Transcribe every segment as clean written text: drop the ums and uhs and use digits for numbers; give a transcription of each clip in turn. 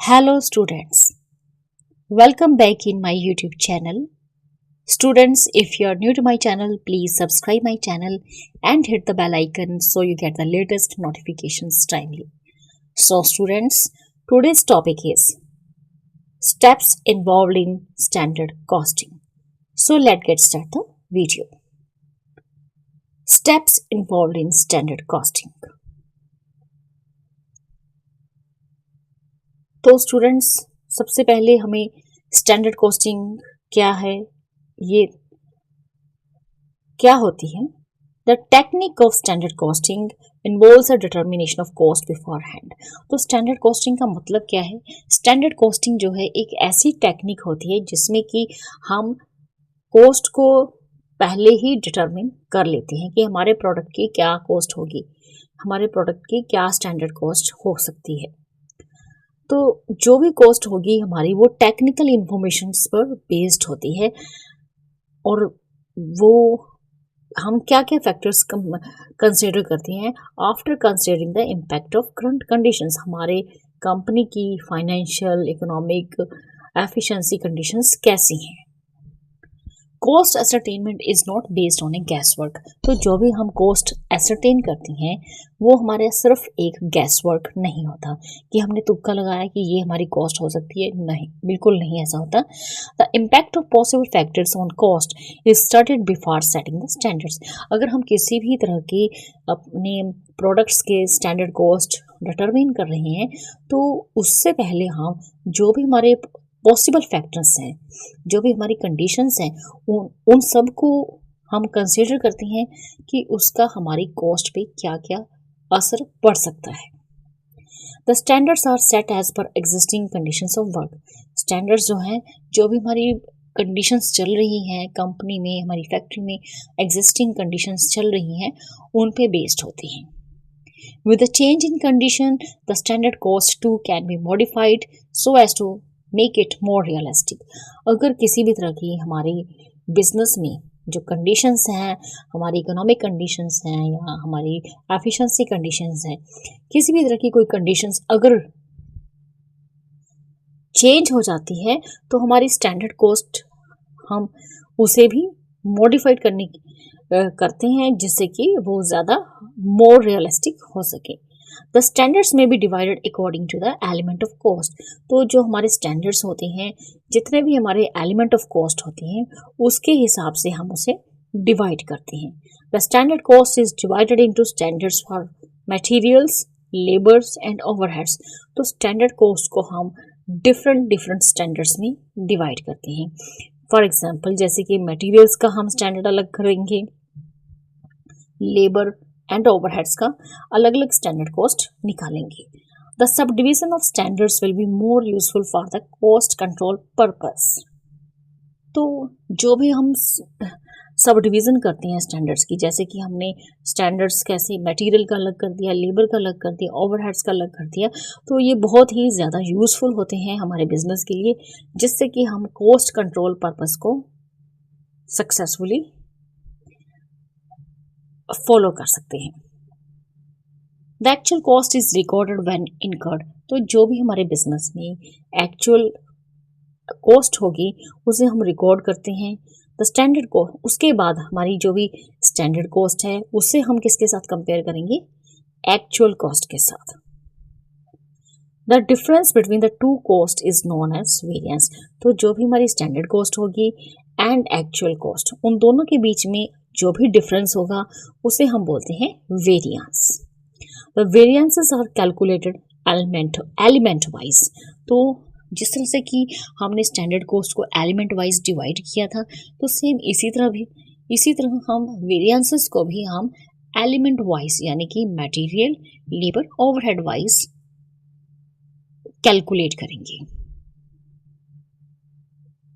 Hello students, welcome back in my YouTube channel. Students, if you are new to my channel, please subscribe my channel and hit the bell icon so you get the latest notifications timely. So students, today's topic is steps involved in standard costing. So let's get started the video. Steps involved in standard costing. तो students सबसे पहले हमें standard costing क्या है, ये क्या होती है। The technique of standard costing involves a determination of cost before hand. तो स्टैंडर्ड कॉस्टिंग का मतलब क्या है? स्टैंडर्ड कॉस्टिंग जो है एक ऐसी टेक्निक होती है जिसमें कि हम कॉस्ट को पहले ही डिटर्मिन कर लेते हैं कि हमारे प्रोडक्ट की क्या कॉस्ट होगी, हमारे प्रोडक्ट की क्या स्टैंडर्ड कॉस्ट हो सकती है। तो जो भी कॉस्ट होगी हमारी वो टेक्निकल इंफॉर्मेशन पर बेस्ड होती है और वो हम क्या क्या फैक्टर्स कंसिडर करते हैं after considering the impact of current conditions. हमारे कंपनी की फाइनेंशियल इकोनॉमिक एफिशिएंसी कंडीशंस कैसी हैं। Cost ascertainment is not based on a guesswork. तो जो भी हम कॉस्ट एसरटेन करती हैं वो हमारे सिर्फ एक गैस वर्क नहीं होता कि हमने तुक्का लगाया कि ये हमारी कॉस्ट हो सकती है। नहीं, बिल्कुल नहीं ऐसा होता। The impact of possible factors on cost is started before setting the standards. अगर हम किसी भी तरह की अपने प्रोडक्ट्स के स्टैंडर्ड कॉस्ट डिटरमिन कर रहे हैं तो उससे पहले हम जो भी हमारे पॉसिबल फैक्टर्स हैं, जो भी हमारी कंडीशंस हैं, उन सब को हम कंसीडर करते हैं कि उसका हमारी कॉस्ट पे क्या क्या असर पड़ सकता है। The standards are set as per existing conditions of work. Standards जो हैं, जो भी हमारी कंडीशंस चल रही हैं कंपनी में, हमारी फैक्ट्री में एग्जिस्टिंग कंडीशंस चल रही हैं, उन पे बेस्ड होती हैं। With a change in condition, the standard cost too can be modified so as to make it more realistic. अगर किसी भी तरह की हमारी बिजनेस में जो कंडीशंस हैं, हमारी इकोनॉमिक कंडीशंस हैं या हमारी एफिशिएंसी कंडीशंस हैं, किसी भी तरह की कोई कंडीशंस अगर चेंज हो जाती है तो हमारी स्टैंडर्ड कॉस्ट हम उसे भी मॉडिफाइड करते हैं जिससे कि वो ज़्यादा मोर रियलिस्टिक हो सके। The standards may be divided according to the element of cost. तो जो हमारे स्टैंडर्ड्स होते हैं, जितने भी हमारे एलिमेंट ऑफ कॉस्ट होते हैं, उसके हिसाब से हम उसे डिवाइड करते हैं। The standard cost is divided into standards for materials, labours and overheads. तो स्टैंडर्ड कॉस्ट को हम डिफरेंट स्टैंडर्ड्स में डिवाइड करते हैं। फॉर एग्जाम्पल, जैसे कि मटेरियल्स का हम स्टैंडर्ड अलग करेंगे, लेबर एंड ओवरहेड्स का अलग अलग स्टैंडर्ड कॉस्ट निकालेंगे। The sub division of standards will be more useful for the cost control purpose. तो जो भी हम सब डिवीज़न करते हैं स्टैंडर्ड्स की, जैसे कि हमने स्टैंडर्ड्स कैसे मटेरियल का अलग कर दिया, लेबर का अलग कर दिया, ओवरहेड्स का अलग कर दिया, तो ये बहुत ही ज़्यादा यूज़फुल होते हैं हमारे बिजनेस के लिए, जिससे कि हम कॉस्ट कंट्रोल पर्पस को सक्सेसफुली फॉलो कर सकते हैं। The actual cost is recorded when incurred. तो जो भी हमारे बिजनेस में एक्चुअल कॉस्ट होगी उसे हम रिकॉर्ड करते हैं। द स्टैंडर्ड कॉस्ट, उसके बाद हमारी जो भी स्टैंडर्ड कॉस्ट है उससे हम किसके साथ कंपेयर करेंगे? एक्चुअल कॉस्ट के साथ। The difference between the two cost is known as variance. तो जो भी हमारी स्टैंडर्ड कॉस्ट होगी एंड एक्चुअल कॉस्ट, उन दोनों के बीच में जो भी डिफरेंस होगा उसे हम बोलते हैं variance. The variances are calculated element wise. तो जिस तरह से कि हमने स्टैंडर्ड कॉस्ट को एलिमेंट वाइज डिवाइड किया था, तो सेम इसी तरह हम वेरिएंसेस को भी हम एलिमेंट वाइज यानी कि material, labour, overhead wise calculate करेंगे।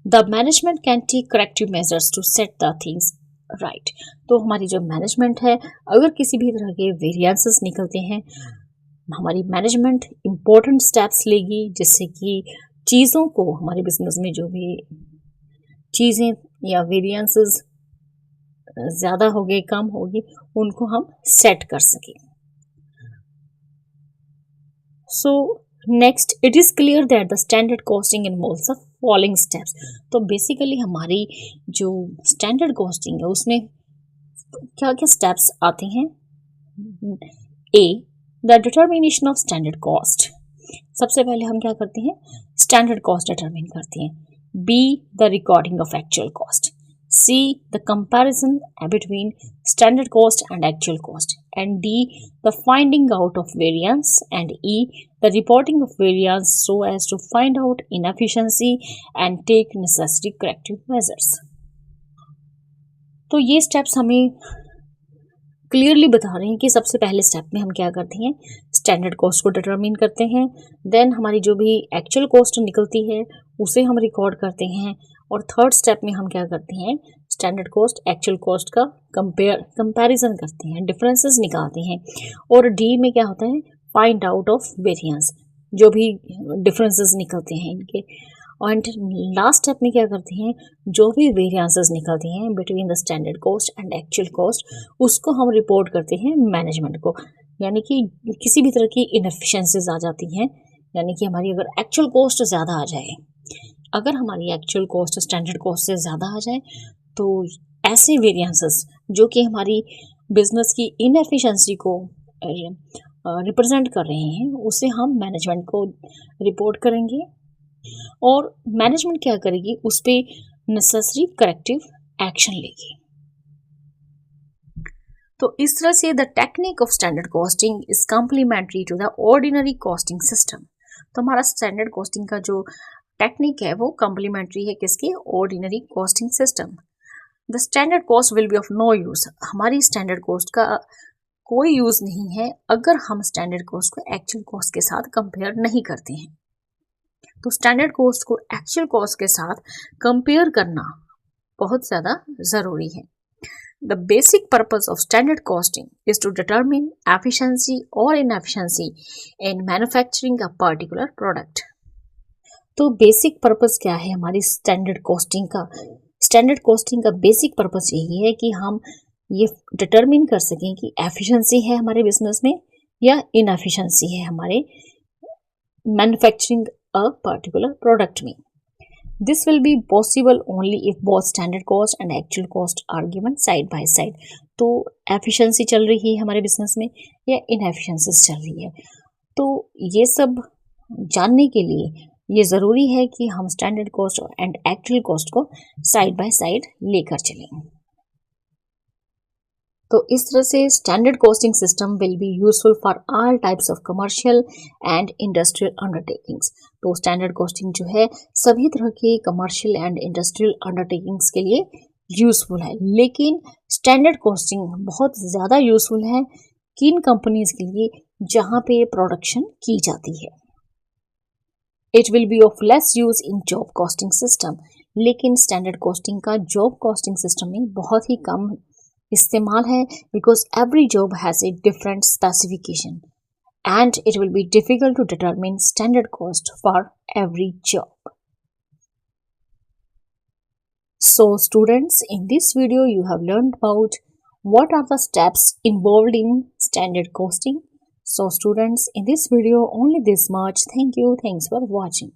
The management can take corrective measures to set the things right. तो हमारी जो मैनेजमेंट है, अगर किसी भी तरह के वेरिएंसेस निकलते हैं, हमारी मैनेजमेंट इम्पोर्टेंट स्टेप्स लेगी जिससे कि चीज़ों को, हमारे बिजनेस में जो भी चीज़ें या वेरिएंसेस ज़्यादा हो गए, कम होगी, उनको हम सेट कर सकें। So next, it is clear that the standard costing involves the following steps. तो बेसिकली हमारी जो स्टैंडर्ड कॉस्टिंग है उसमें क्या क्या स्टेप्स आते हैं। A, the determination of standard cost. सबसे पहले हम क्या करते हैं, स्टैंडर्ड कॉस्ट डिटरमिन करते हैं। B, the recording of actual cost. C, the comparison between standard cost and actual cost. And D, the finding out of variance. And E, the reporting of variance so as to find out inefficiency and take necessary corrective measures. तो ये steps हमें clearly बता रहे हैं कि सबसे पहले step में हम क्या करते हैं, स्टैंडर्ड कॉस्ट को डिटरमिन करते हैं। देन हमारी जो भी एक्चुअल कॉस्ट निकलती है उसे हम रिकॉर्ड करते हैं। और थर्ड स्टेप में हम क्या करते हैं, स्टैंडर्ड कॉस्ट एक्चुअल कॉस्ट का कंपैरिजन करते हैं, डिफरेंसेस निकालते हैं। और डी में क्या होता है, फाइंड आउट ऑफ वेरिएंस, जो भी डिफरेंसेस निकलते हैं इनके। और लास्ट स्टेप में क्या करते हैं, जो भी वेरिएंसेस निकलते हैं between the standard cost and actual cost, उसको हम रिपोर्ट करते हैं मैनेजमेंट को। यानी कि किसी भी तरह की इनएफिशिएंसीज आ जाती हैं, यानी कि हमारी अगर एक्चुअल कॉस्ट ज़्यादा आ जाए, अगर हमारी एक्चुअल कॉस्ट स्टैंडर्ड कॉस्ट से ज़्यादा आ जाए, तो ऐसे वेरिएंसेस जो कि हमारी बिजनेस की इनएफिशिएंसी को रिप्रेजेंट कर रहे हैं, उसे हम मैनेजमेंट को रिपोर्ट करेंगे और मैनेजमेंट क्या करेगी, उस पर नेसेसरी करेक्टिव एक्शन लेगी। तो इस तरह से the technique of standard costing is complementary to the ordinary costing system. तो हमारा स्टैंडर्ड कॉस्टिंग का जो टेक्निक है वो कॉम्प्लीमेंट्री है किसके, ordinary costing system. The standard cost will be of no use. हमारी स्टैंडर्ड कॉस्ट का कोई यूज नहीं है अगर हम स्टैंडर्ड कॉस्ट को एक्चुअल कॉस्ट के साथ कंपेयर नहीं करते हैं। तो स्टैंडर्ड कॉस्ट को एक्चुअल कॉस्ट के साथ कंपेयर करना बहुत ज़्यादा ज़रूरी है। The basic purpose of standard costing is to determine efficiency और inefficiency in manufacturing a particular product. तो बेसिक पर्पस क्या है हमारी स्टैंडर्ड कॉस्टिंग का, स्टैंडर्ड कॉस्टिंग का बेसिक पर्पस यही है कि हम ये डिटरमिन कर सकें कि एफिशिएंसी है हमारे बिजनेस में या इनएफिशिएंसी है हमारे मैन्युफैक्चरिंग अ पर्टिकुलर प्रोडक्ट में। This will be possible only if both standard cost and actual cost are given side by side. तो एफिशिएंसी चल रही है हमारे बिजनेस में या इनएफिशिएंसीज चल रही है, तो ये सब जानने के लिए ये ज़रूरी है कि हम standard cost and actual cost को साइड बाय साइड लेकर चलें। तो इस तरह से standard costing system will be useful for all types of commercial and industrial undertakings. तो स्टैंडर्ड कॉस्टिंग जो है सभी तरह के कमर्शियल एंड इंडस्ट्रियल अंडरटेकिंग्स के लिए यूजफुल है। लेकिन स्टैंडर्ड कॉस्टिंग बहुत ज़्यादा यूजफुल है किन कंपनीज के लिए, जहाँ पे प्रोडक्शन की जाती है। It will be of less use in job costing system. लेकिन स्टैंडर्ड कॉस्टिंग का जॉब कॉस्टिंग सिस्टम में बहुत ही कम इस्तेमाल है, because every job has a different specification and it will be difficult to determine standard cost for every job. So students, in this video you have learned about what are the steps involved in standard costing. So students, in this video only this much. Thank you. Thanks for watching.